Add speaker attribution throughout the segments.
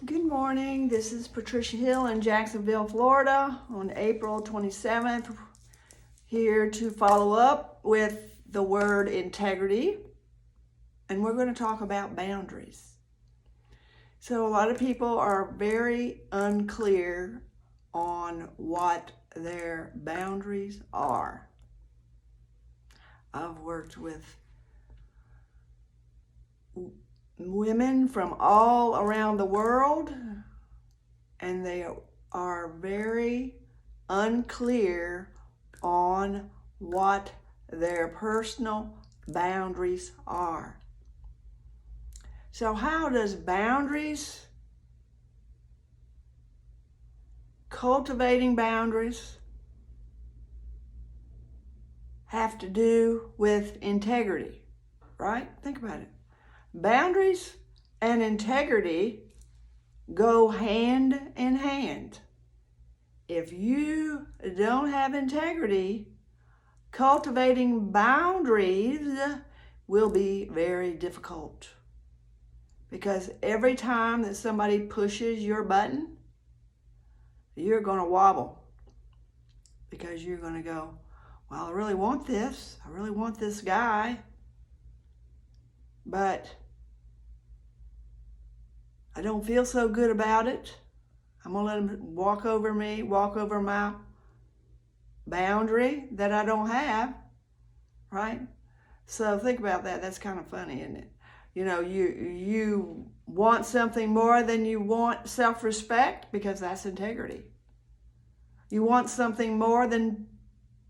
Speaker 1: Good morning. This is Patricia Hill in Jacksonville, Florida on April 27th, here to follow up with the word integrity. And we're going to talk about boundaries. So a lot of people are very unclear on what their boundaries are. I've worked with women from all around the world, and they are very unclear on what their personal boundaries are. So how does cultivating boundaries, have to do with integrity, right? Think about it. Boundaries and integrity go hand in hand. If you don't have integrity, cultivating boundaries will be very difficult. Because every time that somebody pushes your button, you're going to wobble. Because you're going to go, well, I really want this. I really want this guy. But I don't feel so good about it. I'm going to let him walk over me, walk over my boundary that I don't have, right? So think about that. That's kind of funny, isn't it? You know, you want something more than you want self-respect, because that's integrity. You want something more than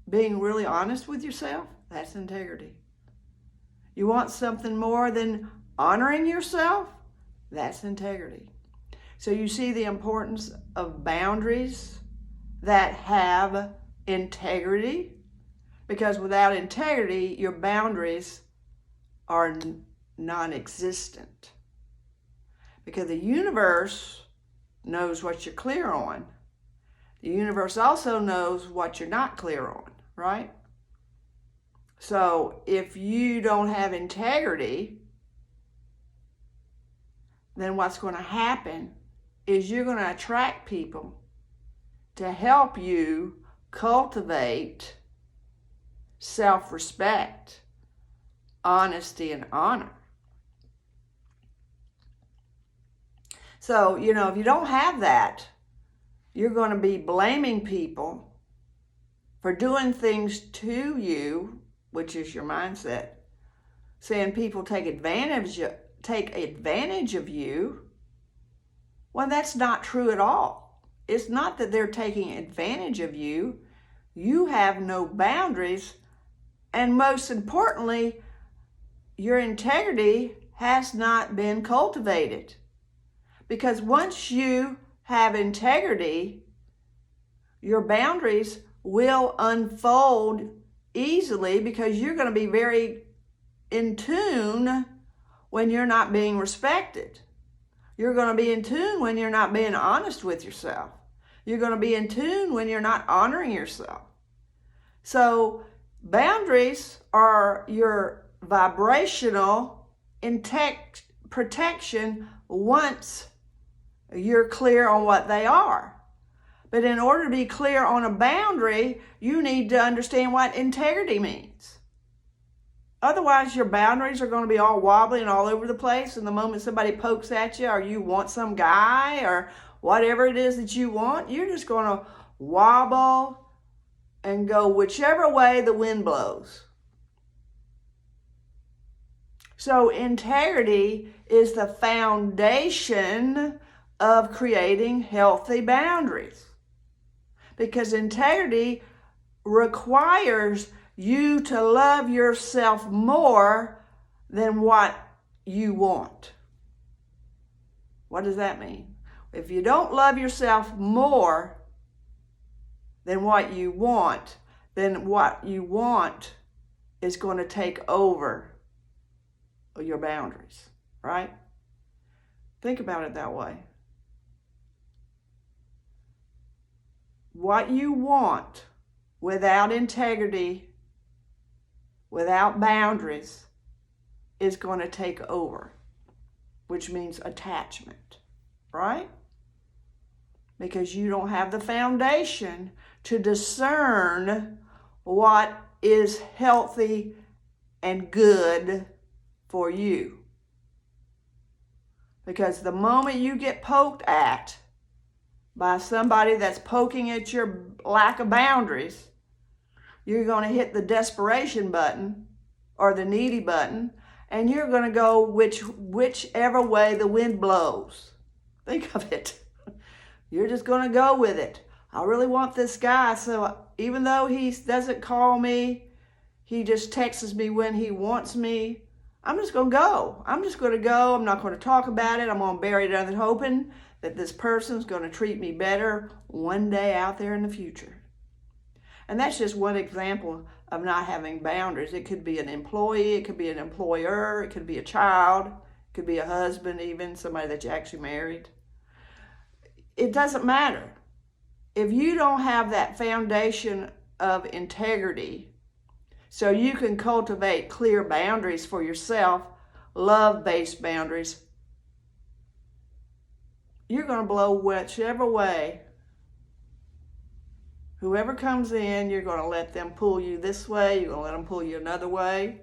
Speaker 1: being really honest with yourself, that's integrity. You want something more than honoring yourself, that's integrity. So you see the importance of boundaries that have integrity, because without integrity, your boundaries are non-existent. Because the universe knows what you're clear on. The universe also knows what you're not clear on, right? So if you don't have integrity, then what's going to happen is you're going to attract people to help you cultivate self-respect, honesty, and honor. So, you know, if you don't have that, you're going to be blaming people for doing things to you, which is your mindset, saying people take advantage of you. Well, that's not true at all. It's not that they're taking advantage of you. You have no boundaries, and most importantly, your integrity has not been cultivated. Because once you have integrity, your boundaries will unfold easily, because you're going to be very in tune when you're not being respected. You're going to be in tune when you're not being honest with yourself. You're going to be in tune when you're not honoring yourself. So boundaries are your vibrational protection once you're clear on what they are. But in order to be clear on a boundary, you need to understand what integrity means. Otherwise, your boundaries are going to be all wobbly and all over the place. And the moment somebody pokes at you, or you want some guy, or whatever it is that you want, you're just going to wobble and go whichever way the wind blows. So integrity is the foundation of creating healthy boundaries. Because integrity requires you to love yourself more than what you want. What does that mean? If you don't love yourself more than what you want, then what you want is going to take over your boundaries, right? Think about it that way. What you want without integrity, without boundaries, is going to take over, which means attachment. right? Because you don't have the foundation to discern what is healthy and good for you. Because the moment you get poked at by somebody that's poking at your lack of boundaries, you're going to hit the desperation button or the needy button, and you're going to go whichever way the wind blows. Think of it. You're just going to go with it. I really want this guy, so even though he doesn't call me, he just texts me when he wants me, I'm just going to go. I'm just going to go. I'm not going to talk about it. I'm going to bury it under hoping that this person's going to treat me better one day out there in the future. And that's just one example of not having boundaries. It could be an employee, it could be an employer, it could be a child, it could be a husband even, somebody that you actually married. It doesn't matter. If you don't have that foundation of integrity, so you can cultivate clear boundaries for yourself, love-based boundaries, you're going to blow whichever way. Whoever comes in, you're going to let them pull you this way, you're going to let them pull you another way.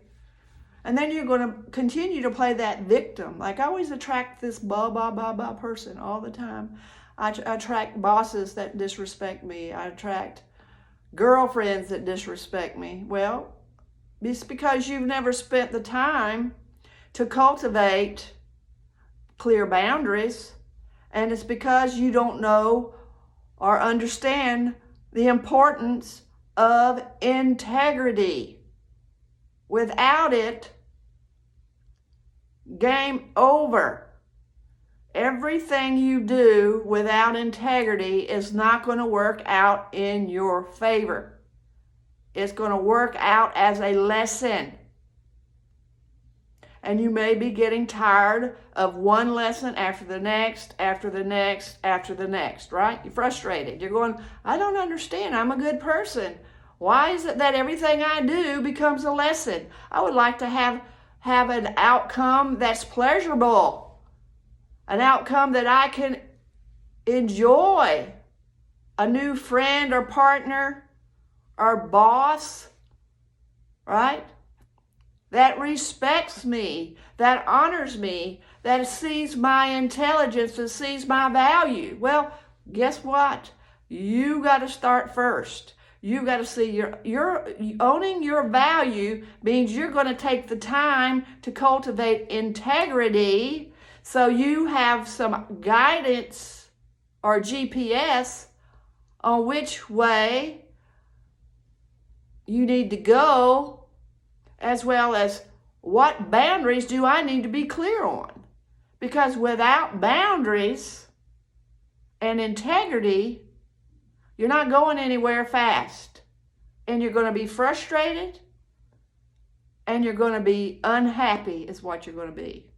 Speaker 1: And then you're going to continue to play that victim. Like I always attract this blah person all the time. I attract bosses that disrespect me. I attract girlfriends that disrespect me. Well, it's because you've never spent the time to cultivate clear boundaries. And it's because you don't know or understand the importance of integrity. Without it, game over. Everything you do without integrity is not going to work out in your favor. It's going to work out as a lesson. And you may be getting tired of one lesson after the next, after the next, after the next, right? You're frustrated. You're going, I don't understand. I'm a good person. Why is it that everything I do becomes a lesson? I would like to have an outcome that's pleasurable, an outcome that I can enjoy, a new friend or partner or boss, right? That respects me, that honors me, that sees my intelligence, that sees my value. Well, guess what? You got to start first. You got to see your owning your value means you're going to take the time to cultivate integrity so you have some guidance or GPS on which way you need to go, as well as what boundaries do I need to be clear on. Because without boundaries and integrity, you're not going anywhere fast. And you're going to be frustrated and you're going to be unhappy is what you're going to be.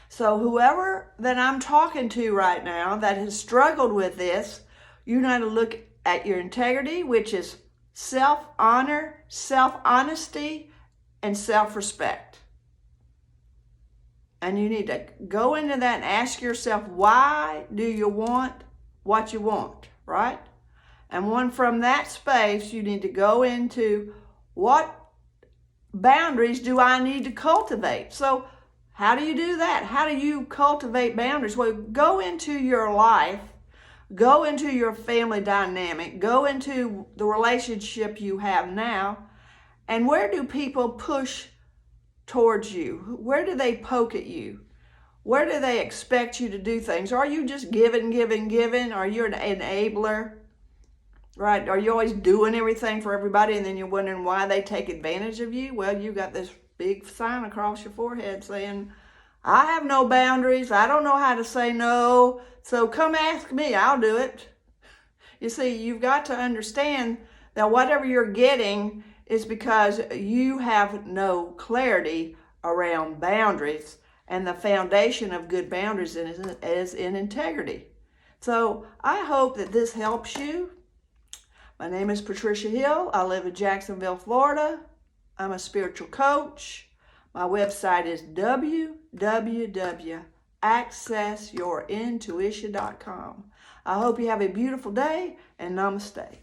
Speaker 1: So whoever that I'm talking to right now that has struggled with this, you need to look at your integrity, which is self-honor, self-honesty, and self-respect. And you need to go into that and ask yourself, why do you want what you want, right? And from that space, you need to go into what boundaries do I need to cultivate? So how do you do that? How do you cultivate boundaries? Well, go into your life. Go into your family dynamic. Go into the relationship you have now. And where do people push towards you? Where do they poke at you? Where do they expect you to do things? Are you just giving? Are you an enabler? Right? Are you always doing everything for everybody and then you're wondering why they take advantage of you? Well, you got this big sign across your forehead saying, I have no boundaries. I don't know how to say no. So come ask me. I'll do it. You see, you've got to understand that whatever you're getting is because you have no clarity around boundaries. And the foundation of good boundaries is in integrity. So I hope that this helps you. My name is Patricia Hill. I live in Jacksonville, Florida. I'm a spiritual coach. My website is www.untitled accessyourintuition.com. I hope you have a beautiful day, and namaste.